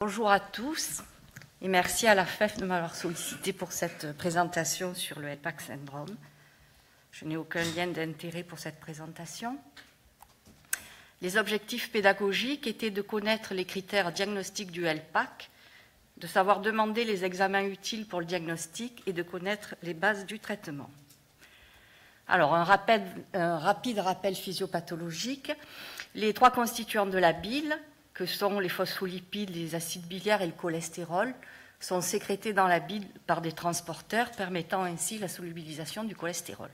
Bonjour à tous et merci à la FEF de m'avoir sollicité pour cette présentation sur le HELPAC syndrome. Je n'ai aucun lien d'intérêt pour cette présentation. Les objectifs pédagogiques étaient de connaître les critères diagnostiques du HELPAC, de savoir demander les examens utiles pour le diagnostic et de connaître les bases du traitement. Alors, un rapide rappel physiopathologique. Les trois constituants de la bile, que sont les phospholipides, les acides biliaires et le cholestérol, sont sécrétés dans la bile par des transporteurs, permettant ainsi la solubilisation du cholestérol.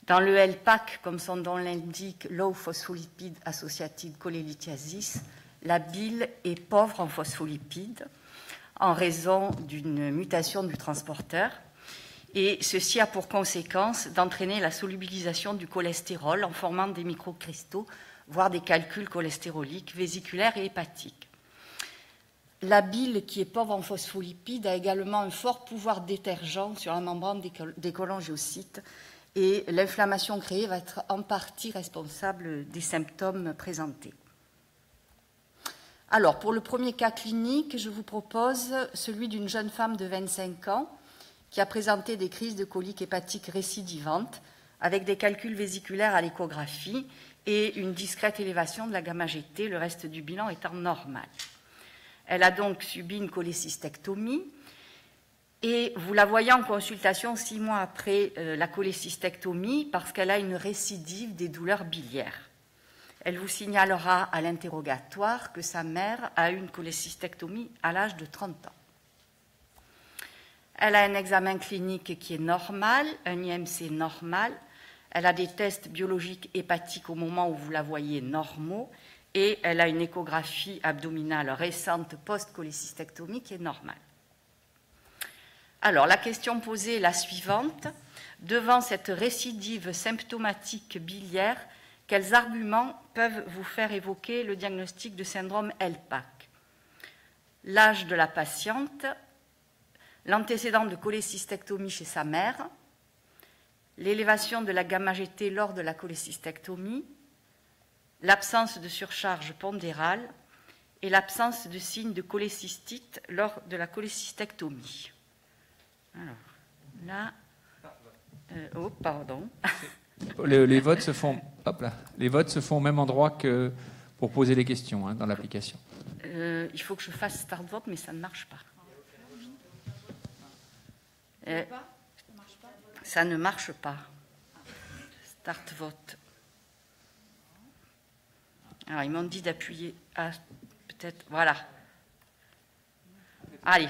Dans le HELPAC, comme son nom l'indique, Low Phospholipid Associated Cholelithiasis, la bile est pauvre en phospholipides en raison d'une mutation du transporteur. Et ceci a pour conséquence d'entraîner la solubilisation du cholestérol en formant des microcristaux, voire des calculs cholestéroliques, vésiculaires et hépatiques. La bile, qui est pauvre en phospholipides, a également un fort pouvoir détergent sur la membrane des cholangiocytes et l'inflammation créée va être en partie responsable des symptômes présentés. Alors, pour le premier cas clinique, je vous propose celui d'une jeune femme de 25 ans qui a présenté des crises de coliques hépatiques récidivantes avec des calculs vésiculaires à l'échographie et une discrète élévation de la gamma-GT, le reste du bilan étant normal. Elle a donc subi une cholécystectomie et vous la voyez en consultation 6 mois après la cholécystectomie parce qu'elle a une récidive des douleurs biliaires. Elle vous signalera à l'interrogatoire que sa mère a eu une cholécystectomie à l'âge de 30 ans. Elle a un examen clinique qui est normal, un IMC normal. Elle a des tests biologiques hépatiques au moment où vous la voyez normaux et elle a une échographie abdominale récente post-cholécystectomie qui est normale. Alors, la question posée est la suivante. Devant cette récidive symptomatique biliaire, quels arguments peuvent vous faire évoquer le diagnostic de syndrome HELPAC? L'âge de la patiente, l'antécédent de cholécystectomie chez sa mère, l'élévation de la gamma-GT lors de la cholécystectomie, l'absence de surcharge pondérale et l'absence de signes de cholécystite lors de la cholécystectomie. Alors, là... oh, pardon. Les votes se font, hop là, les votes se font au même endroit que pour poser les questions dans l'application. Il faut que je fasse start vote, mais ça ne marche pas. Ça ne marche pas. Start vote. Alors, ils m'ont dit d'appuyer à peut-être. Voilà. Allez.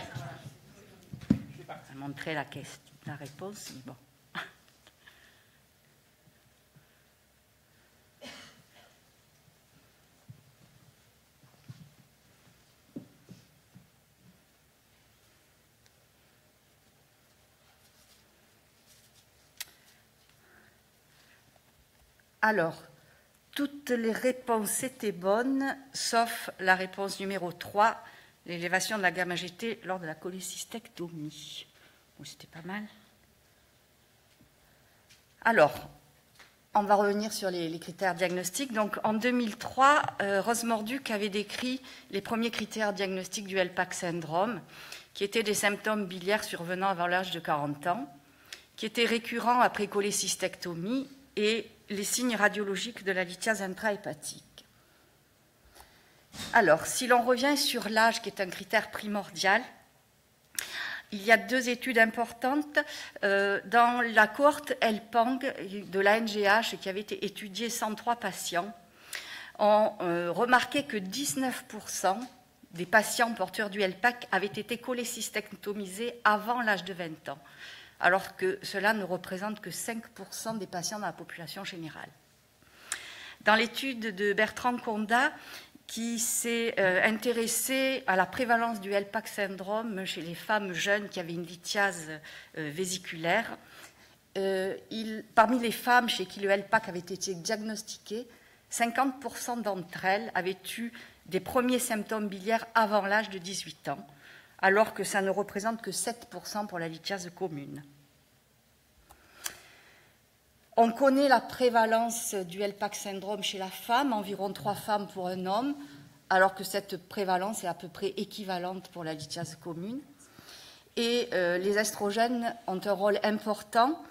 Je vais montrer la réponse. Bon. Alors, toutes les réponses étaient bonnes, sauf la réponse numéro 3, l'élévation de la gamma-GT lors de la cholécystectomie. Bon, c'était pas mal. Alors, on va revenir sur les critères diagnostiques. Donc, en 2003, Rose Morduc avait décrit les premiers critères diagnostiques du HELPAC syndrome, qui étaient des symptômes biliaires survenant avant l'âge de 40 ans, qui étaient récurrents après cholécystectomie et les signes radiologiques de la lithiase intrahépatique. Alors, si l'on revient sur l'âge, qui est un critère primordial, il y a 2 études importantes. Dans la cohorte HELPANG de la NGH, qui avait été étudiée 103 patients, on remarquait que 19% des patients porteurs du HELPAC avaient été cholécystectomisés avant l'âge de 20 ans. Alors que cela ne représente que 5% des patients dans la population générale. Dans l'étude de Bertrand Condat, qui s'est intéressé à la prévalence du HELPAC syndrome chez les femmes jeunes qui avaient une lithiase vésiculaire, parmi les femmes chez qui le HELPAC avait été diagnostiqué, 50% d'entre elles avaient eu des premiers symptômes biliaires avant l'âge de 18 ans, alors que ça ne représente que 7% pour la lithiase commune. On connaît la prévalence du HELPAC syndrome chez la femme, environ 3 femmes pour un homme. alors que cette prévalence est à peu près équivalente pour la lithiase commune. Et les estrogènes ont un rôle important.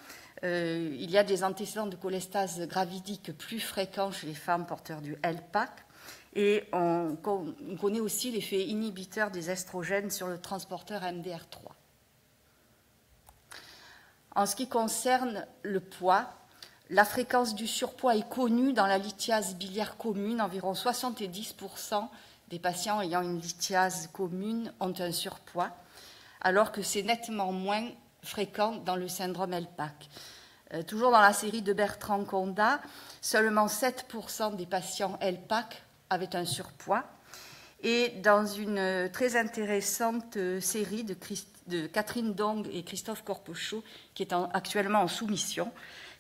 Il y a des antécédents de cholestase gravidique plus fréquents chez les femmes porteurs du LPAC. Et on connaît aussi l'effet inhibiteur des estrogènes sur le transporteur MDR3. En ce qui concerne le poids, la fréquence du surpoids est connue dans la lithiase biliaire commune. Environ 70% des patients ayant une lithiase commune ont un surpoids, alors que c'est nettement moins fréquent dans le syndrome LPAC. Toujours dans la série de Bertrand Condat, seulement 7% des patients LPAC avaient un surpoids. Et dans une très intéressante série de Catherine Dong et Christophe Corpechot, qui est actuellement en soumission,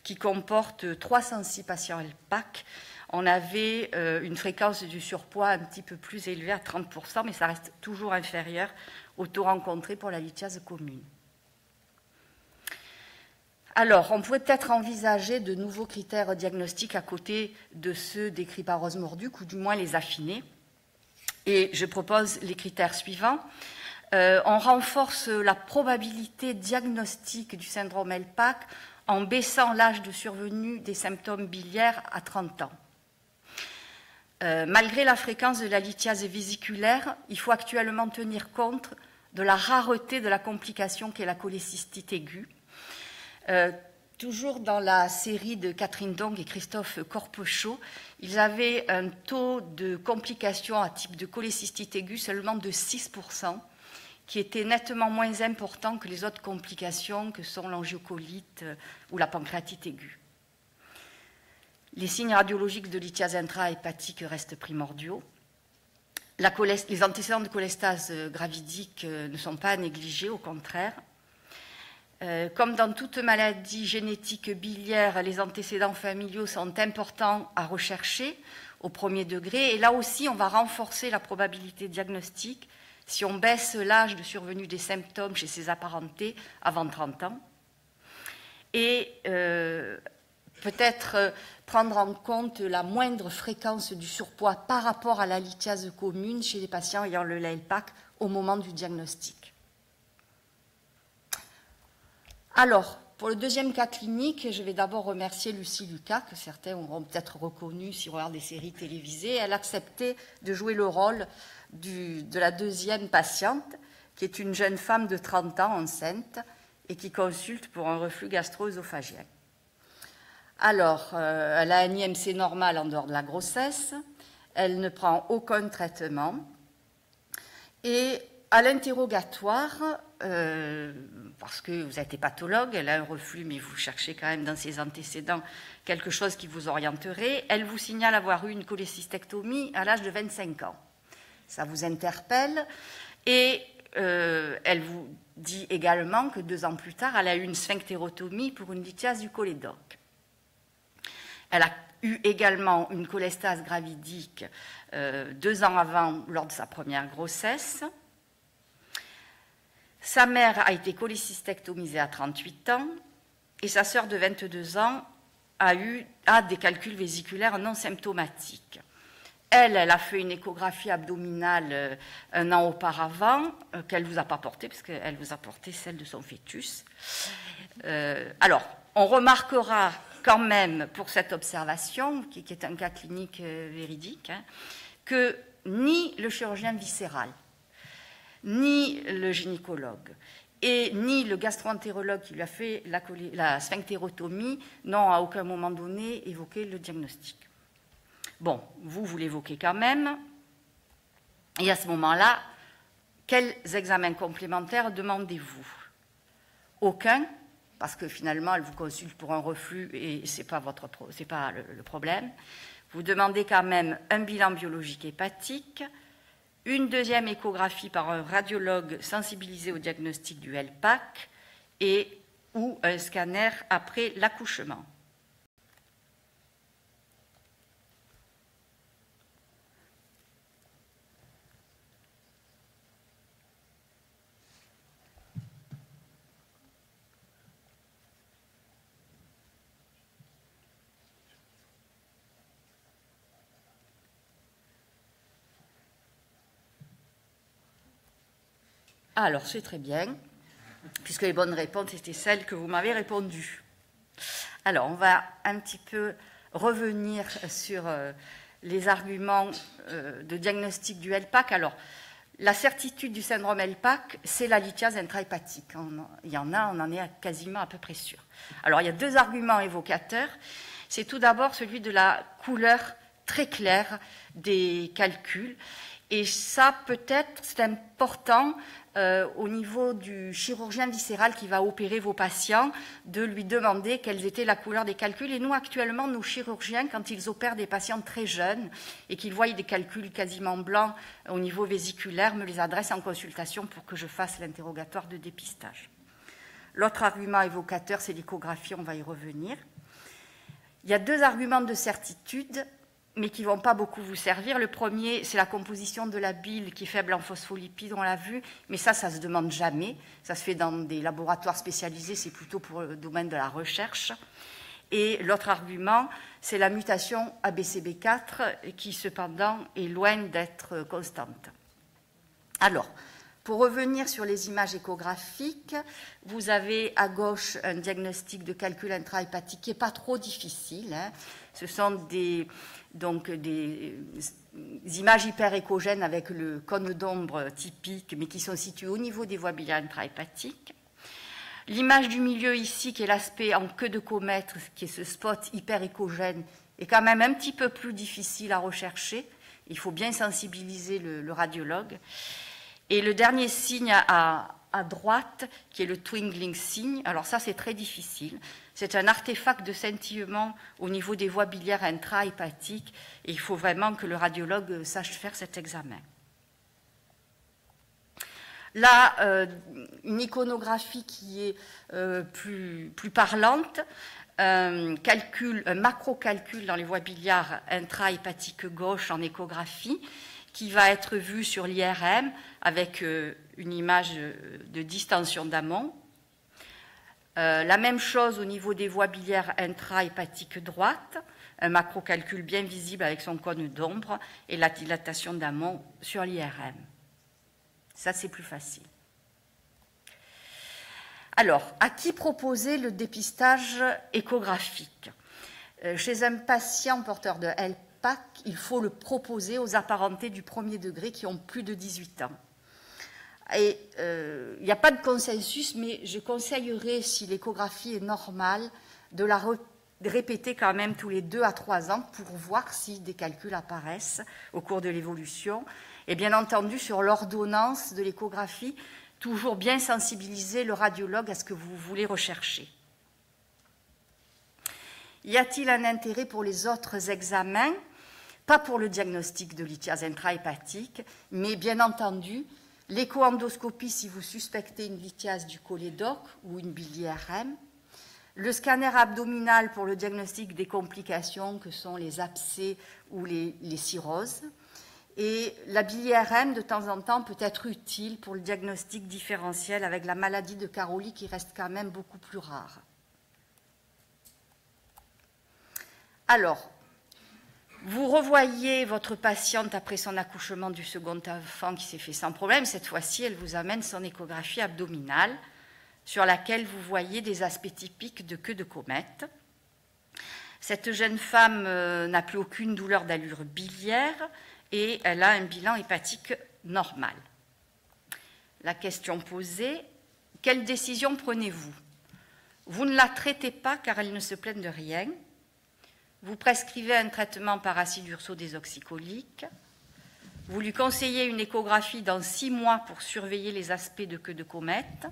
qui comporte 306 patients LPAC, on avait une fréquence du surpoids un petit peu plus élevée à 30%, mais ça reste toujours inférieur au taux rencontré pour la lithiase commune. Alors, on pourrait peut-être envisager de nouveaux critères diagnostiques à côté de ceux décrits par Rose Morduc, ou du moins les affiner. Et je propose les critères suivants. On renforce la probabilité diagnostique du syndrome LPAC en baissant l'âge de survenue des symptômes biliaires à 30 ans. Malgré la fréquence de la lithiase vésiculaire, il faut actuellement tenir compte de la rareté de la complication qu'est la cholécystite aiguë. Toujours dans la série de Catherine Dong et Christophe Corpechot, ils avaient un taux de complications à type de cholécystite aiguë seulement de 6%, qui était nettement moins important que les autres complications que sont l'angiocolite ou la pancréatite aiguë. Les signes radiologiques de lithiase intrahépatique restent primordiaux. Les antécédents de cholestase gravidique ne sont pas à négliger, au contraire. Comme dans toute maladie génétique biliaire, les antécédents familiaux sont importants à rechercher au premier degré. Et là aussi, on va renforcer la probabilité diagnostique si on baisse l'âge de survenue des symptômes chez ces apparentés avant 30 ans. Et peut-être prendre en compte la moindre fréquence du surpoids par rapport à la lithiase commune chez les patients ayant le LPAC au moment du diagnostic. Alors, pour le deuxième cas clinique, je vais d'abord remercier Lucie Lucas, que certains auront peut-être reconnu s'ils regardent des séries télévisées. Elle a accepté de jouer le rôle de la deuxième patiente, qui est une jeune femme de 30 ans, enceinte, et qui consulte pour un reflux gastro-œsophagien. Alors, elle a un IMC normal en dehors de la grossesse, elle ne prend aucun traitement, et à l'interrogatoire, parce que vous êtes hépatologue, elle a un reflux, mais vous cherchez quand même dans ses antécédents quelque chose qui vous orienterait, elle vous signale avoir eu une cholécystectomie à l'âge de 25 ans. Ça vous interpelle, et elle vous dit également que 2 ans plus tard, elle a eu une sphinctérotomie pour une lithiase du cholédoque. Elle a eu également une cholestase gravidique 2 ans avant, lors de sa première grossesse. Sa mère a été cholécystectomisée à 38 ans et sa sœur de 22 ans a des calculs vésiculaires non symptomatiques. Elle a fait une échographie abdominale 1 an auparavant, qu'elle ne vous a pas portée, parce qu'elle vous a porté celle de son fœtus. Alors, on remarquera quand même pour cette observation, qui est un cas clinique véridique, que ni le chirurgien viscéral, ni le gynécologue et ni le gastro-entérologue qui lui a fait la sphinctérotomie n'ont à aucun moment donné évoqué le diagnostic. Bon, vous l'évoquez quand même. Et à ce moment-là, quels examens complémentaires demandez-vous? Aucun, parce que finalement, elle vous consulte pour un reflux et ce n'est pas le problème. Vous demandez quand même un bilan biologique hépatique, une deuxième échographie par un radiologue sensibilisé au diagnostic du LPAC ou un scanner après l'accouchement. Alors, c'est très bien, puisque les bonnes réponses étaient celles que vous m'avez répondues. Alors, on va un petit peu revenir sur les arguments de diagnostic du LPAC. Alors, la certitude du syndrome LPAC, c'est la lithiase intrahépatique. Il y en a, on en est quasiment à peu près sûr. Alors, il y a deux arguments évocateurs. C'est tout d'abord celui de la couleur très claire des calculs. Et ça, peut-être, c'est important au niveau du chirurgien viscéral qui va opérer vos patients, de lui demander quelles étaient la couleur des calculs. Et nous, actuellement, nos chirurgiens, quand ils opèrent des patients très jeunes et qu'ils voient des calculs quasiment blancs au niveau vésiculaire, me les adressent en consultation pour que je fasse l'interrogatoire de dépistage. L'autre argument évocateur, c'est l'échographie, on va y revenir. Il y a deux arguments de certitude, mais qui ne vont pas beaucoup vous servir. Le premier, c'est la composition de la bile qui est faible en phospholipides, on l'a vu, mais ça ne se demande jamais. Ça se fait dans des laboratoires spécialisés, c'est plutôt pour le domaine de la recherche. Et l'autre argument, c'est la mutation ABCB4 qui, cependant, est loin d'être constante. Alors, pour revenir sur les images échographiques, vous avez à gauche un diagnostic de calcul intrahépatique qui n'est pas trop difficile. Hein. Ce sont des images hyperéchogènes avec le cône d'ombre typique, mais qui sont situées au niveau des voies biliaires intrahépatiques. L'image du milieu ici, qui est l'aspect en queue de comète, qui est ce spot hyperéchogène, est quand même un petit peu plus difficile à rechercher. Il faut bien sensibiliser le radiologue. Et le dernier signe à droite, qui est le twinkling sign, alors ça c'est très difficile. C'est un artefact de scintillement au niveau des voies biliaires intrahépatiques et il faut vraiment que le radiologue sache faire cet examen. Là, une iconographie qui est plus parlante, un macro-calcul dans les voies biliaires intrahépatiques gauche en échographie, qui va être vu sur l'IRM avec une image de distension d'amont. La même chose au niveau des voies biliaires intrahépatiques droite, un macrocalcul bien visible avec son cône d'ombre et la dilatation d'amont sur l'IRM. Ça, c'est plus facile. Alors, à qui proposer le dépistage échographique? Chez un patient porteur de LPAC, il faut le proposer aux apparentés du premier degré qui ont plus de 18 ans. Et il n'y a pas de consensus, mais je conseillerais, si l'échographie est normale, de la répéter quand même tous les 2 à 3 ans pour voir si des calculs apparaissent au cours de l'évolution. Et bien entendu, sur l'ordonnance de l'échographie, toujours bien sensibiliser le radiologue à ce que vous voulez rechercher. Y a-t-il un intérêt pour les autres examens? Pas pour le diagnostic de lithiase intrahépatique, mais bien entendu, l'écho-endoscopie si vous suspectez une lithiase du cholédoque ou une bile-IRM, le scanner abdominal pour le diagnostic des complications que sont les abcès ou les cirrhoses, et la bile-IRM de temps en temps peut être utile pour le diagnostic différentiel avec la maladie de Caroli qui reste quand même beaucoup plus rare. Alors, vous revoyez votre patiente après son accouchement du second enfant qui s'est fait sans problème. Cette fois-ci, elle vous amène son échographie abdominale sur laquelle vous voyez des aspects typiques de queue de comète. Cette jeune femme n'a plus aucune douleur d'allure biliaire et elle a un bilan hépatique normal. La question posée, quelle décision prenez-vous? Vous ne la traitez pas car elle ne se plaint de rien. Vous prescrivez un traitement par acide urso-désoxycholique. Vous lui conseillez une échographie dans 6 mois pour surveiller les aspects de queue de comète.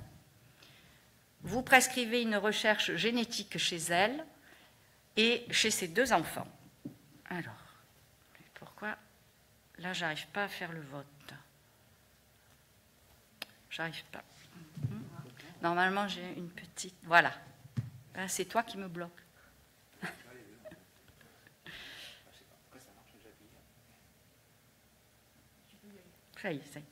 Vous prescrivez une recherche génétique chez elle et chez ses 2 enfants. Alors, pourquoi? Là, j'arrive pas à faire le vote. J'arrive pas. Normalement, j'ai une petite... Voilà. C'est toi qui me bloque. Ça y est, ça y est.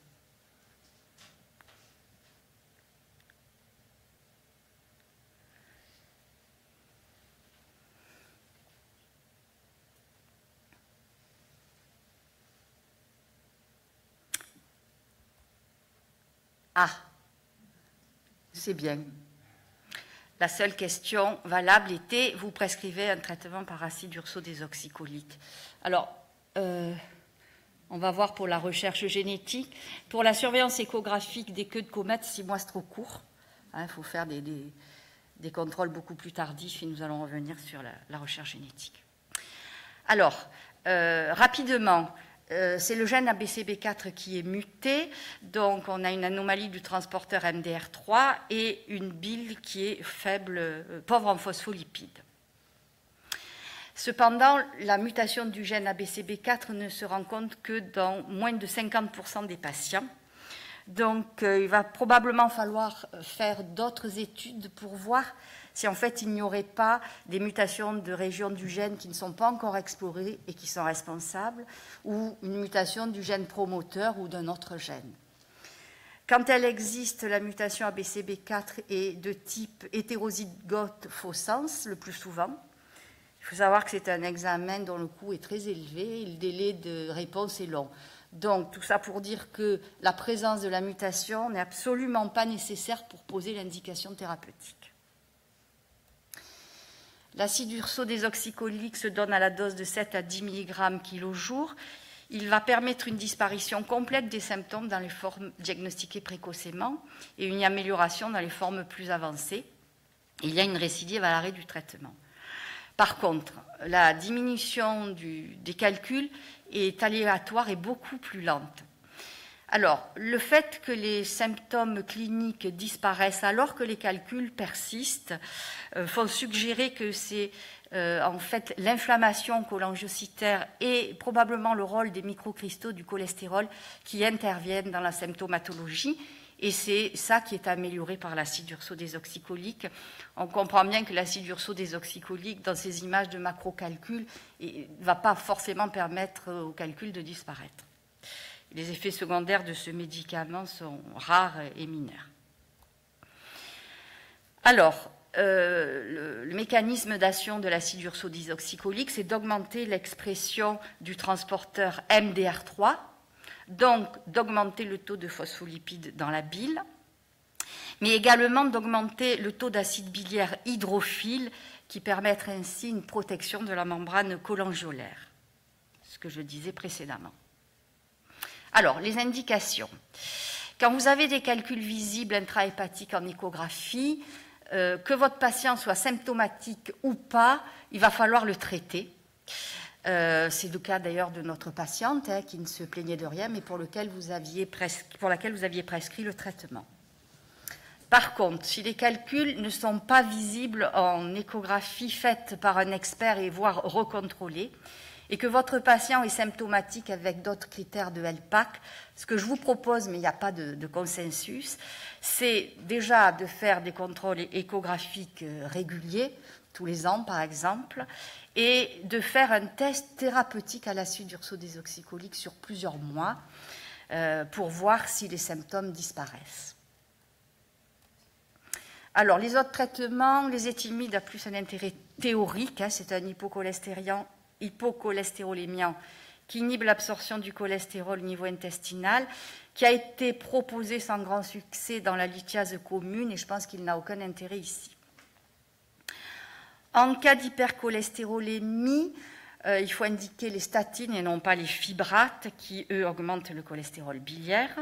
Ah, c'est bien. La seule question valable était, vous prescrivez un traitement par acide urso-désoxycholique. Alors, on va voir pour la recherche génétique. Pour la surveillance échographique des queues de comètes, 6 mois, c'est trop court. Il faut faire des contrôles beaucoup plus tardifs et nous allons revenir sur la recherche génétique. Alors, rapidement, c'est le gène ABCB4 qui est muté, donc on a une anomalie du transporteur MDR3 et une bile qui est faible, pauvre en phospholipides. Cependant, la mutation du gène ABCB4 ne se rencontre que dans moins de 50% des patients. Donc, il va probablement falloir faire d'autres études pour voir si en fait il n'y aurait pas des mutations de régions du gène qui ne sont pas encore explorées et qui sont responsables, ou une mutation du gène promoteur ou d'un autre gène. Quand elle existe, la mutation ABCB4 est de type hétérozygote faux sens le plus souvent. Il faut savoir que c'est un examen dont le coût est très élevé et le délai de réponse est long. Donc, tout ça pour dire que la présence de la mutation n'est absolument pas nécessaire pour poser l'indication thérapeutique. L'acide urso-désoxycholique se donne à la dose de 7 à 10 mg kg jour. Il va permettre une disparition complète des symptômes dans les formes diagnostiquées précocement et une amélioration dans les formes plus avancées. Il y a une récidive à l'arrêt du traitement. Par contre, la diminution des calculs est aléatoire et beaucoup plus lente. Alors, le fait que les symptômes cliniques disparaissent alors que les calculs persistent font suggérer que c'est en fait l'inflammation cholangiocytaire et probablement le rôle des microcristaux du cholestérol qui interviennent dans la symptomatologie. Et c'est ça qui est amélioré par l'acide urso-désoxycholique. On comprend bien que l'acide urso-désoxycholique, dans ces images de macrocalculs, ne va pas forcément permettre aux calculs de disparaître. Les effets secondaires de ce médicament sont rares et mineurs. Alors, le mécanisme d'action de l'acide urso-désoxycholique, c'est d'augmenter l'expression du transporteur MDR3, donc d'augmenter le taux de phospholipides dans la bile, mais également d'augmenter le taux d'acide biliaire hydrophile qui permettrait ainsi une protection de la membrane cholangiolaire, ce que je disais précédemment. Alors, les indications. Quand vous avez des calculs visibles intrahépatiques en échographie, que votre patient soit symptomatique ou pas, il va falloir le traiter. C'est le cas d'ailleurs de notre patiente qui ne se plaignait de rien, mais pour laquelle vous aviez prescrit le traitement. Par contre, si les calculs ne sont pas visibles en échographie faite par un expert et voire recontrôlée, et que votre patient est symptomatique avec d'autres critères de LPAC, ce que je vous propose, mais il n'y a pas de consensus, c'est déjà de faire des contrôles échographiques réguliers, tous les ans par exemple, et de faire un test thérapeutique à l'acide urso-désoxycholique sur plusieurs mois pour voir si les symptômes disparaissent. Alors, les autres traitements, les éthylmides a plus un intérêt théorique, c'est un hypocholestérolémiant qui inhibe l'absorption du cholestérol au niveau intestinal, qui a été proposé sans grand succès dans la lithiase commune, et je pense qu'il n'a aucun intérêt ici. En cas d'hypercholestérolémie, il faut indiquer les statines et non pas les fibrates, qui, eux, augmentent le cholestérol biliaire.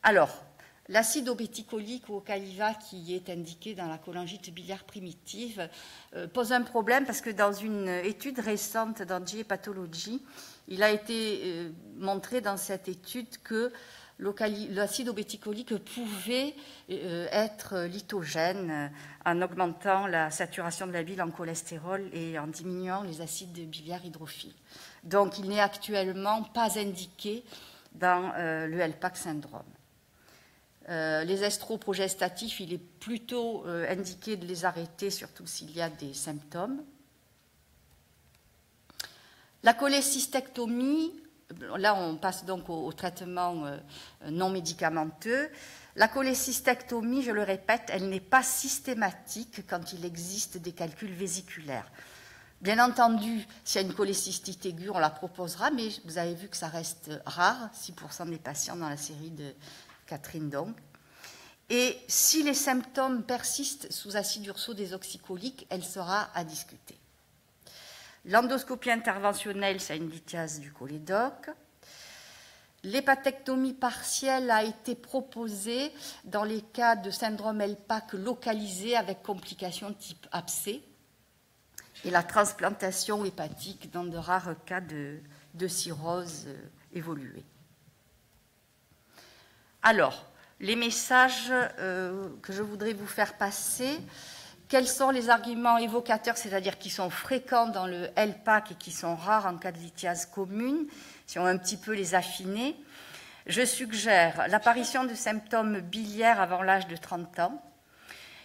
Alors, l'acide obéticolique ou ocaliva qui est indiqué dans la cholangite biliaire primitive pose un problème parce que dans une étude récente dans GI Pathology, il a été montré dans cette étude que l'acide obéticolique pouvait être lithogène en augmentant la saturation de la bile en cholestérol et en diminuant les acides biliaires hydrophiles. Donc, il n'est actuellement pas indiqué dans le LPAC syndrome. Les estroprogestatifs, il est plutôt indiqué de les arrêter, surtout s'il y a des symptômes. La cholécystectomie, là on passe donc au traitement non médicamenteux. La cholécystectomie, je le répète, elle n'est pas systématique quand il existe des calculs vésiculaires. Bien entendu, s'il y a une cholécystite aiguë, on la proposera, mais vous avez vu que ça reste rare, 6% des patients dans la série de Catherine donc. Et si les symptômes persistent sous acide urso-désoxycholique, elle sera à discuter. L'endoscopie interventionnelle, c'est une lithiase du cholédoque. L'hépatectomie partielle a été proposée dans les cas de syndrome LPAC localisé avec complications type abcès et la transplantation hépatique dans de rares cas de cirrhose évoluée. Alors, les messages que je voudrais vous faire passer, quels sont les arguments évocateurs, c'est-à-dire qui sont fréquents dans le LPAC et qui sont rares en cas de lithiase commune, si on veut un petit peu les affiner. Je suggère l'apparition de symptômes biliaires avant l'âge de 30 ans,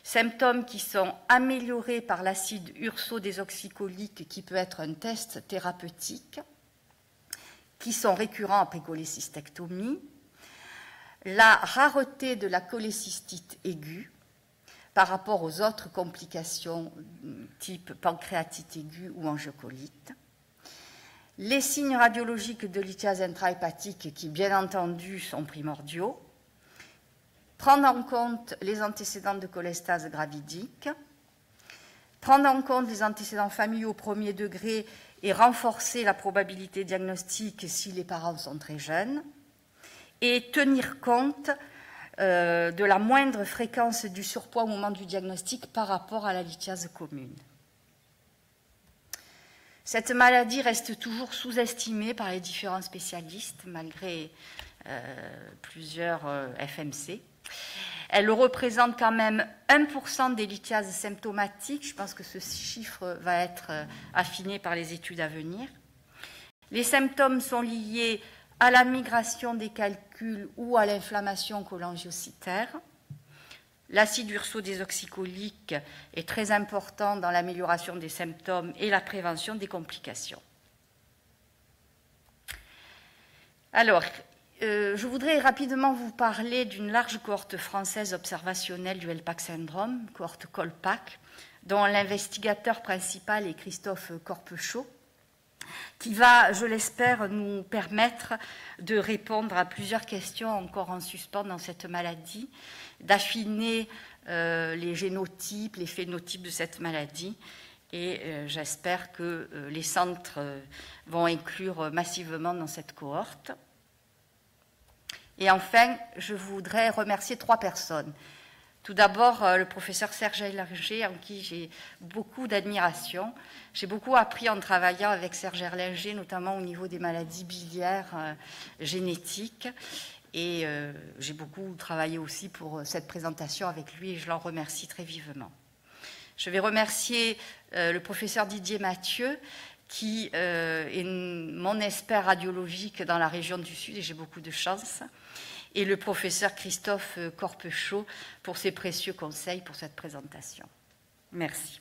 symptômes qui sont améliorés par l'acide urso-désoxycholique qui peut être un test thérapeutique, qui sont récurrents après cholécystectomie, la rareté de la cholécystite aiguë par rapport aux autres complications type pancréatite aiguë ou angiocolite, les signes radiologiques de lithiase intrahépatique qui, bien entendu, sont primordiaux, prendre en compte les antécédents de cholestase gravidique, prendre en compte les antécédents familiaux au premier degré et renforcer la probabilité diagnostique si les parents sont très jeunes, et tenir compte de la moindre fréquence du surpoids au moment du diagnostic par rapport à la lithiase commune. Cette maladie reste toujours sous-estimée par les différents spécialistes, malgré plusieurs FMC. Elle représente quand même 1% des lithiases symptomatiques. Je pense que ce chiffre va être affiné par les études à venir. Les symptômes sont liés à la migration des calculs ou à l'inflammation cholangiocytaire. L'acide urso-désoxycholique est très important dans l'amélioration des symptômes et la prévention des complications. Alors, je voudrais rapidement vous parler d'une large cohorte française observationnelle du LPAC syndrome, cohorte COLPAC, dont l'investigateur principal est Christophe Corpechot, qui va, je l'espère, nous permettre de répondre à plusieurs questions encore en suspens dans cette maladie, d'affiner les génotypes, les phénotypes de cette maladie, et j'espère que les centres vont inclure massivement dans cette cohorte. Et enfin, je voudrais remercier 3 personnes. Tout d'abord, le professeur Serge Erlinger, en qui j'ai beaucoup d'admiration. J'ai beaucoup appris en travaillant avec Serge Erlinger, notamment au niveau des maladies biliaires génétiques. Et j'ai beaucoup travaillé aussi pour cette présentation avec lui et je l'en remercie très vivement. Je vais remercier le professeur Didier Mathieu, qui est mon expert radiologique dans la région du Sud, et j'ai beaucoup de chance, et le professeur Christophe Corpechot pour ses précieux conseils pour cette présentation. Merci.